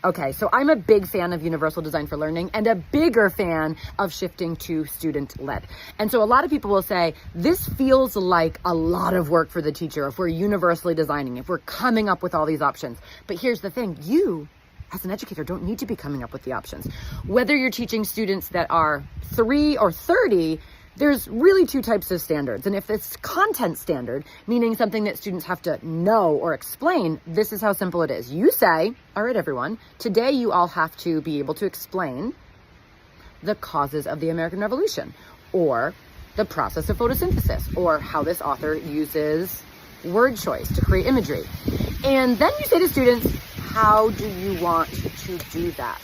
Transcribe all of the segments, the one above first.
Okay, so I'm a big fan of universal design for learning and a bigger fan of shifting to student-led. And so a lot of people will say, this feels like a lot of work for the teacher if we're universally designing, if we're coming up with all these options. But here's the thing, you as an educator don't need to be coming up with the options. Whether you're teaching students that are 3 or 30, there's really 2 types of standards. And if it's content standard, meaning something that students have to know or explain, this is how simple it is. You say, all right, everyone, today you all have to be able to explain the causes of the American Revolution, or the process of photosynthesis, or how this author uses word choice to create imagery. And then you say to students, how do you want to do that?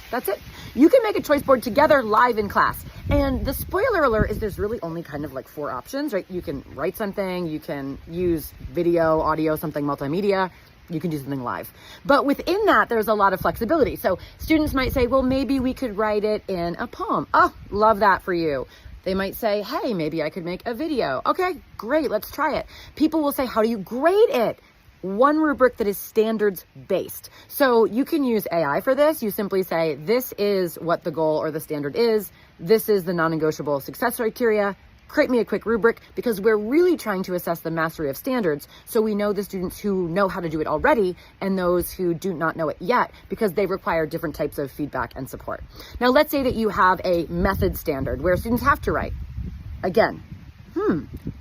That's it. You can make a choice board together live in class. And the spoiler alert is there's really only kind of like 4 options, right? You can write something, you can use video, audio, something multimedia, you can do something live. But within that, there's a lot of flexibility. So students might say, well, maybe we could write it in a poem. Oh, love that for you. They might say, hey, maybe I could make a video. Okay, great, let's try it. People will say, how do you grade it? One rubric that is standards based. So you can use AI for this. You simply say, this is what the goal or the standard is. This is the non-negotiable success criteria. Create me a quick rubric, because we're really trying to assess the mastery of standards. So we know the students who know how to do it already and those who do not know it yet, because they require different types of feedback and support. Now, let's say that you have a method standard where students have to write. Again,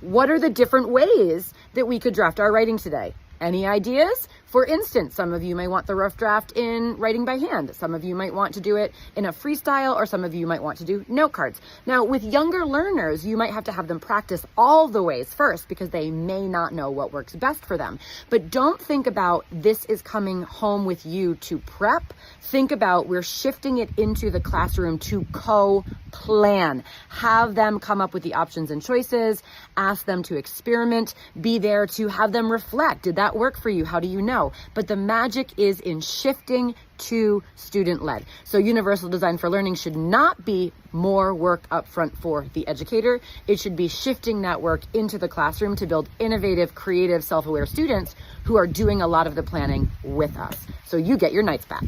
what are the different ways that we could draft our writing today? Any ideas? For instance, some of you may want the rough draft in writing by hand. Some of you might want to do it in a freestyle, or some of you might want to do note cards. Now, with younger learners, you might have to have them practice all the ways first, because they may not know what works best for them. But don't think about this is coming home with you to prep. Think about we're shifting it into the classroom to co-plan. Have them come up with the options and choices. Ask them to experiment. Be there to have them reflect. Did that work for you? How do you know? But the magic is in shifting to student-led. So universal design for learning should not be more work up front for the educator. It should be shifting that work into the classroom to build innovative, creative, self-aware students who are doing a lot of the planning with us. So you get your nights back.